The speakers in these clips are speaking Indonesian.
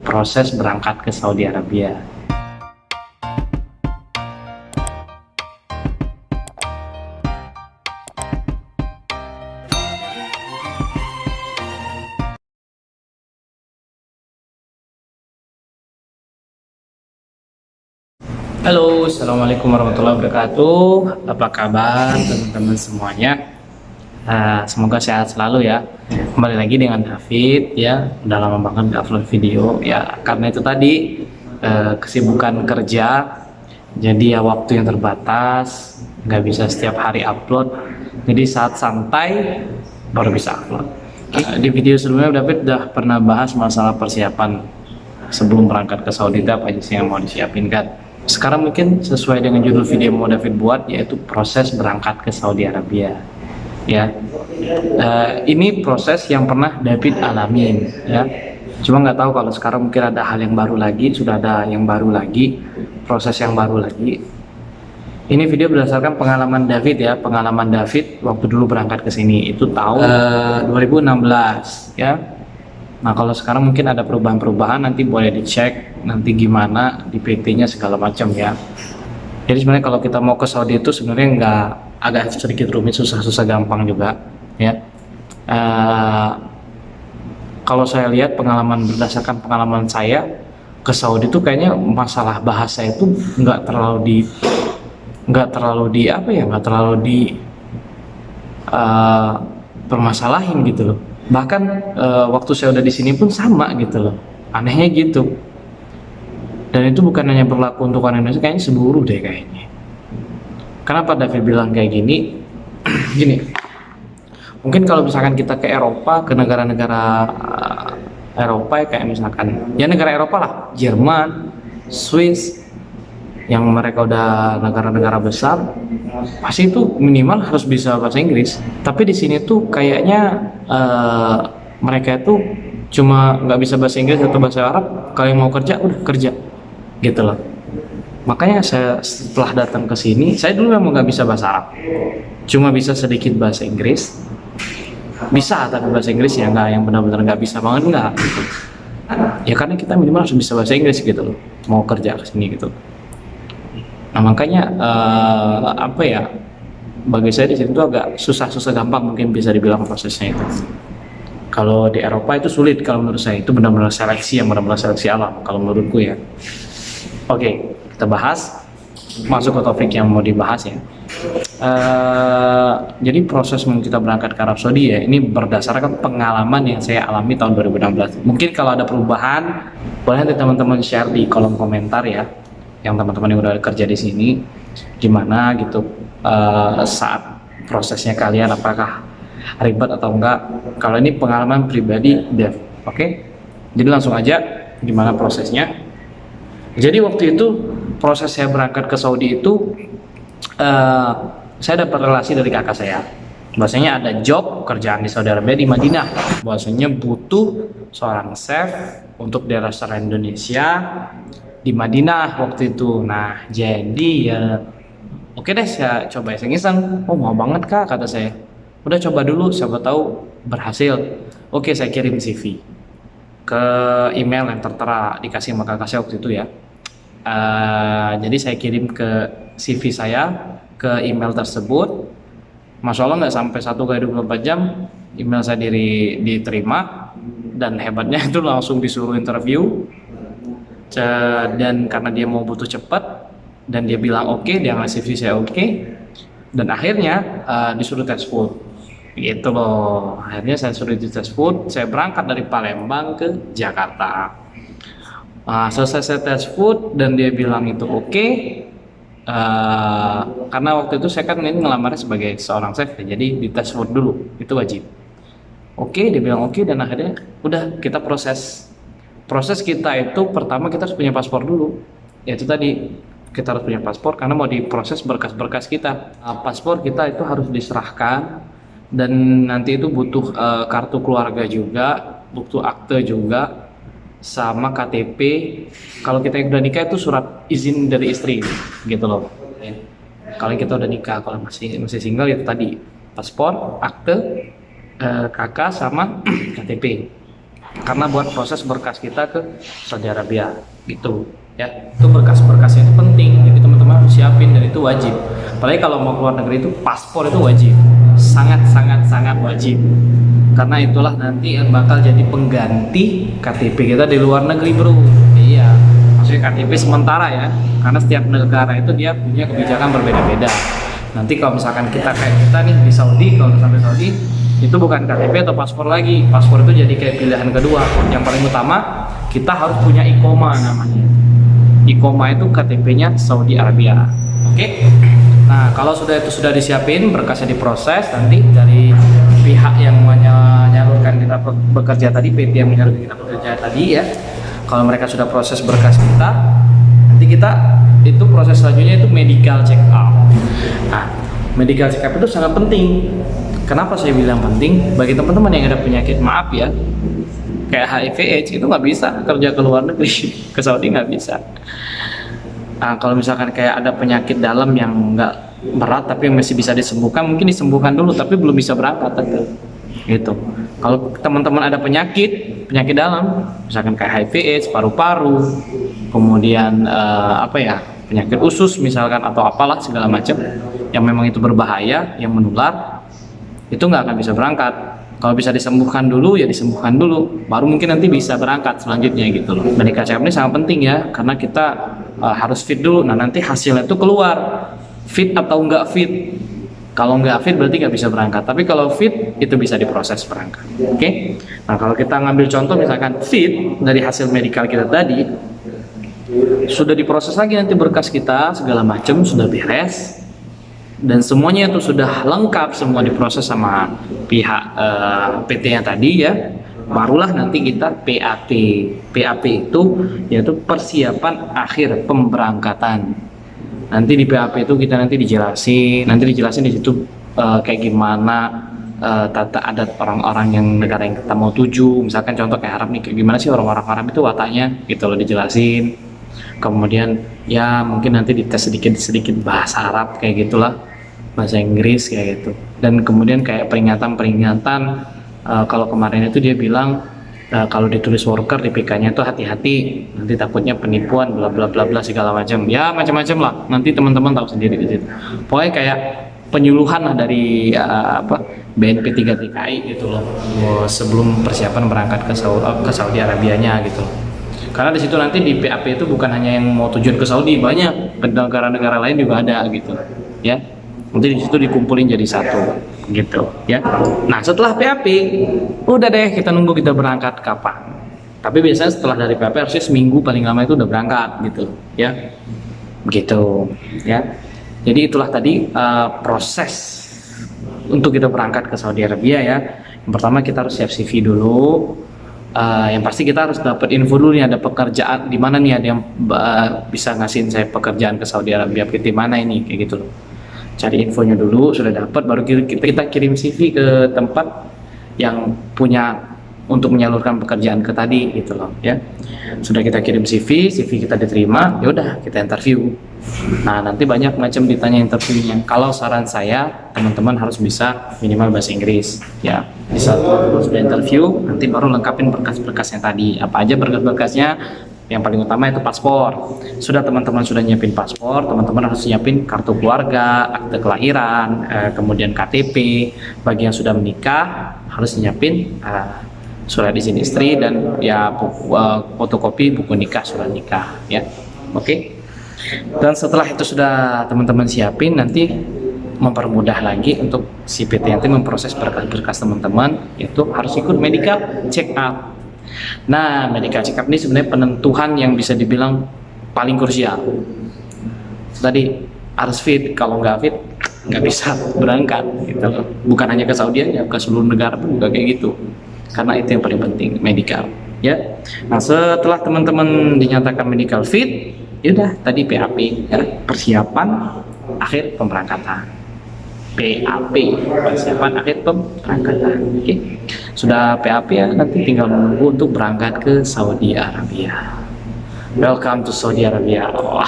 proses berangkat ke Saudi Arabia. Halo, assalamualaikum warahmatullahi wabarakatuh. Apa kabar teman-teman semuanya? Semoga sehat selalu ya. Kembali lagi dengan David ya. Udah lama banget nggak upload video ya. Karena itu tadi kesibukan kerja, jadi ya waktu yang terbatas, nggak bisa setiap hari upload. Jadi saat santai baru bisa upload. Di video sebelumnya David udah pernah bahas masalah persiapan sebelum berangkat ke Saudi, apa aja sih yang mau disiapin kan. Sekarang mungkin sesuai dengan judul video yang mau David buat, yaitu proses berangkat ke Saudi Arabia ya. Ini proses yang pernah David alamin ya, cuma nggak tahu kalau sekarang mungkin ada hal yang baru lagi, sudah ada yang baru lagi, proses yang baru lagi. Ini video berdasarkan pengalaman David ya, pengalaman David waktu dulu berangkat ke sini itu tahun 2016 ya. Nah kalau sekarang mungkin ada perubahan-perubahan, nanti boleh dicek nanti gimana di PT-nya segala macam ya. Jadi sebenarnya kalau kita mau ke Saudi itu sebenarnya nggak, agak sedikit rumit, susah-susah gampang juga ya. Kalau saya lihat berdasarkan pengalaman saya ke Saudi itu kayaknya masalah bahasa itu nggak terlalu permasalahin gitu loh. Bahkan waktu saya udah di sini pun sama gitu loh, anehnya gitu. Dan itu bukan hanya berlaku untuk orang Indonesia, kayaknya seluruh deh kayaknya. Kenapa David bilang kayak gini? Gini, mungkin kalau misalkan kita ke Eropa, ke negara-negara Eropa ya, kayak misalkan ya negara Eropa lah, Jerman, Swiss, yang mereka udah negara-negara besar, pasti itu minimal harus bisa bahasa Inggris. Tapi di sini tuh kayaknya mereka itu cuma nggak bisa bahasa Inggris atau bahasa Arab, kalau yang mau kerja udah kerja gitu loh. Makanya saya setelah datang ke sini, saya dulu memang nggak bisa bahasa Arab, cuma bisa sedikit bahasa Inggris. Bisa, tapi bahasa Inggris ya nggak yang benar-benar nggak bisa banget, nggak gitu. Ya karena kita minimal harus bisa bahasa Inggris gitu loh, mau kerja ke sini gitu. Nah makanya bagi saya di situ agak susah gampang, mungkin bisa dibilang prosesnya itu. Kalau di Eropa itu sulit kalau menurut saya, itu benar-benar seleksi alam kalau menurutku ya. Oke, kita bahas, masuk ke topik yang mau dibahas ya. Jadi proses kita berangkat ke Arab Saudi ya, ini berdasarkan pengalaman yang saya alami tahun 2016. Mungkin kalau ada perubahan, boleh nanti teman-teman share di kolom komentar ya, yang teman-teman yang udah kerja di sini, gimana gitu saat prosesnya kalian, apakah ribet atau enggak. Kalau ini pengalaman pribadi Dev, oke? Jadi langsung aja gimana prosesnya. Jadi waktu itu proses saya berangkat ke Saudi itu saya dapat relasi dari kakak saya. Bahwasanya ada job kerjaan di Saudi Arabia di Madinah. Bahwasanya butuh seorang chef untuk di restoran Indonesia di Madinah waktu itu. Nah jadi ya oke deh, saya coba iseng-iseng. Oh mau banget kak, kata saya. Udah coba dulu, siapa tahu berhasil. Oke, saya kirim CV ke email yang tertera dikasih sama kakak saya waktu itu ya. Jadi saya kirim ke CV saya ke email tersebut. Masya Allah nggak sampai 1x24 jam email saya diterima, dan hebatnya itu langsung disuruh interview. Dan karena dia mau butuh cepat dan dia bilang oke, dia ngasih CV saya oke, dan akhirnya disuruh tes food gitu loh. Akhirnya saya suruh di tes food, saya berangkat dari Palembang ke Jakarta. Selesai saya tes food dan dia bilang itu oke. Karena waktu itu saya kan ini ngelamarnya sebagai seorang chef ya, jadi di tes food dulu, itu wajib. Oke, dia bilang oke, dan akhirnya udah kita proses kita itu pertama kita harus punya paspor dulu. Ya itu tadi, kita harus punya paspor karena mau diproses berkas-berkas kita. Paspor kita itu harus diserahkan, dan nanti itu butuh kartu keluarga juga, butuh akte juga, sama KTP. Kalau kita yang udah nikah itu surat izin dari istri gitu loh. Kalau kita udah nikah, kalau masih single itu tadi paspor, akte, kakak sama KTP. karena buat proses berkas kita ke Saudi Arabia gitu ya. Itu berkas-berkasnya itu penting, jadi teman-teman harus siapin dan itu wajib. Apalagi kalau mau keluar negeri itu paspor itu wajib, sangat wajib, karena itulah nanti yang bakal jadi pengganti KTP kita di luar negeri, bro. Iya, maksudnya KTP sementara ya, karena setiap negara itu dia punya kebijakan berbeda-beda. Nanti kalau misalkan kita kayak kita nih di Saudi, kalau sampai Saudi itu bukan KTP atau paspor lagi, paspor itu jadi kayak pilihan kedua. Yang paling utama kita harus punya iqomah namanya. Iqomah itu KTP-nya Saudi Arabia. Oke. Nah, kalau sudah disiapin, berkasnya diproses, nanti dari pihak yang menyalurkan kita bekerja tadi, PT yang menyalurkan kita bekerja tadi ya, kalau mereka sudah proses berkas kita, nanti kita itu proses selanjutnya itu medical check up. Nah, medical check up itu sangat penting. Kenapa saya bilang penting? Bagi teman-teman yang ada penyakit, maaf ya, kayak HIV/AIDS itu nggak bisa kerja ke luar negeri, ke Saudi nggak bisa. Nah, kalau misalkan kayak ada penyakit dalam yang nggak berat tapi masih bisa disembuhkan, mungkin disembuhkan dulu tapi belum bisa berangkat gitu. Kalau teman-teman ada penyakit dalam, misalkan kayak HIV/AIDS, paru-paru, kemudian penyakit usus misalkan atau apalah segala macam yang memang itu berbahaya, yang menular, itu nggak akan bisa berangkat. Kalau bisa disembuhkan dulu ya disembuhkan dulu, baru mungkin nanti bisa berangkat selanjutnya gitu loh. Medical check up ini sangat penting ya, karena kita harus fit dulu. Nah, nanti hasilnya itu keluar fit atau nggak fit. Kalau nggak fit berarti nggak bisa berangkat, tapi kalau fit itu bisa diproses berangkat. Oke? Nah, kalau kita ngambil contoh misalkan fit dari hasil medikal kita tadi, sudah diproses lagi nanti berkas kita segala macam sudah beres dan semuanya itu sudah lengkap, semua diproses sama pihak PT-nya tadi ya, barulah nanti kita PAP. PAP itu yaitu persiapan akhir pemberangkatan. Nanti di PAP itu kita nanti dijelasin di situ kayak gimana tata adat orang-orang yang negara yang kita mau tuju. Misalkan contoh kayak Arab nih, kayak gimana sih orang-orang Arab itu wataknya gitu loh, dijelasin. Kemudian ya mungkin nanti dites sedikit bahasa Arab kayak gitulah, bahasa Inggris kayak gitu. Dan kemudian kayak peringatan kalau kemarin itu dia bilang kalau ditulis worker di PK-nya itu hati-hati, nanti takutnya penipuan bla bla bla bla segala macam. Ya macam-macam lah. Nanti teman-teman tahu sendiri di situ. Pokoknya kayak penyuluhan lah dari BNP 3 TKI gitu loh, sebelum persiapan berangkat ke Saudi Arabianya gitu loh. Karena di situ nanti di PAP itu bukan hanya yang mau tujuan ke Saudi, banyak negara-negara lain juga ada gitu ya. Nanti di situ dikumpulin jadi satu gitu ya. Nah, setelah PAP udah deh kita nunggu kita berangkat kapan. Tapi biasanya setelah dari PAP harusnya seminggu paling lama itu udah berangkat gitu ya. Begitu ya. Jadi itulah tadi proses untuk kita berangkat ke Saudi Arabia ya. Yang pertama kita harus siap CV dulu. Yang pasti kita harus dapat info dulu nih, ada pekerjaan di mana nih, ada yang bisa ngasihin saya pekerjaan ke Saudi Arabia, PT mana ini kayak gitu loh. Cari infonya dulu, sudah dapat baru kita kirim CV ke tempat yang punya untuk menyalurkan pekerjaan ke tadi gitu loh ya. Sudah kita kirim CV kita diterima, ya udah kita interview. Nah, nanti banyak macam ditanya interviewnya. Kalau saran saya, teman-teman harus bisa minimal bahasa Inggris ya. Bisa terus sudah interview, nanti baru lengkapin berkas-berkasnya tadi. Apa aja berkas-berkasnya? Yang paling utama itu paspor. Sudah teman-teman sudah nyiapin paspor, teman-teman harus nyiapin kartu keluarga, akte kelahiran, kemudian KTP. Bagi yang sudah menikah harus nyiapin surat izin istri dan ya fotokopi buku nikah, surat nikah ya. Oke. Dan setelah itu sudah teman-teman siapin, nanti mempermudah lagi untuk si PT nanti memproses berkas-berkas teman-teman, itu harus ikut medical check up. Nah, medical check up ini sebenarnya penentuan yang bisa dibilang paling krusial. Tadi harus fit, kalau nggak fit nggak bisa berangkat gitu. Bukan hanya ke Saudi aja, ke seluruh negara pun juga kayak gitu. Karena itu yang paling penting, medical ya. Nah, setelah teman-teman dinyatakan medical fit, yaudah tadi PAP ya, persiapan akhir pemberangkatan. PAP, persiapan akhir pemberangkatan. Oke. Sudah PAP ya, nanti tinggal menunggu untuk berangkat ke Saudi Arabia. Welcome to Saudi Arabia. Oh.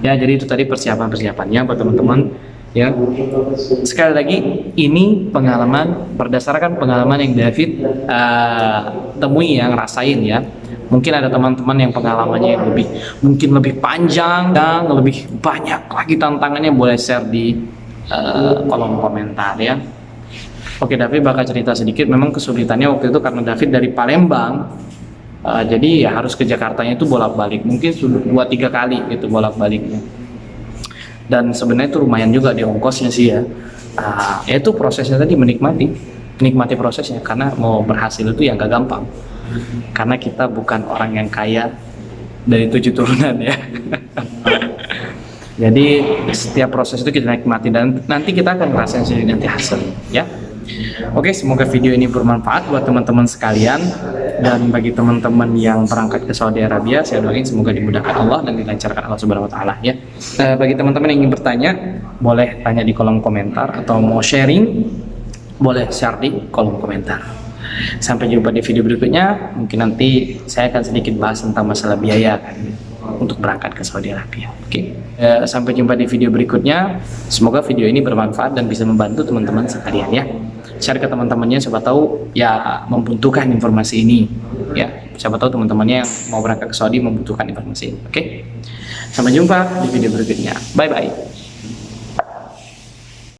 Ya, jadi itu tadi persiapan-persiapannya buat teman-teman Ya, sekali lagi ini pengalaman berdasarkan pengalaman yang David temui, yang rasain ya. Mungkin ada teman-teman yang pengalamannya yang mungkin lebih panjang dan lebih banyak lagi tantangannya, boleh share di kolom komentar ya. Oke, David bakal cerita sedikit. Memang kesulitannya waktu itu karena David dari Palembang, jadi ya harus ke Jakartanya itu bolak-balik. Mungkin sudah 2-3 kali gitu bolak-baliknya. Dan sebenarnya itu lumayan juga di ongkosnya sih ya. Itu prosesnya tadi, menikmati prosesnya, karena mau berhasil itu yang gak gampang. Karena kita bukan orang yang kaya dari 7 turunan ya. Jadi setiap proses itu kita nikmati dan nanti kita akan ngerasain sendiri nanti hasilnya ya. Oke, semoga video ini bermanfaat buat teman-teman sekalian, dan bagi teman-teman yang berangkat ke Saudi Arabia, saya doain semoga dimudahkan Allah dan dilancarkan Allah Subhanahu wa taala ya. Bagi teman-teman yang ingin bertanya, boleh tanya di kolom komentar, atau mau sharing boleh share di kolom komentar. Sampai jumpa di video berikutnya. Mungkin nanti saya akan sedikit bahas tentang masalah biaya untuk berangkat ke Saudi Arabia. Oke. Sampai jumpa di video berikutnya. Semoga video ini bermanfaat dan bisa membantu teman-teman sekalian ya. Share ke teman-temannya, siapa tahu ya membutuhkan informasi ini ya. Siapa tahu teman-temannya yang mau berangkat ke Saudi membutuhkan informasi ini. Oke. Sampai jumpa di video berikutnya. Bye bye.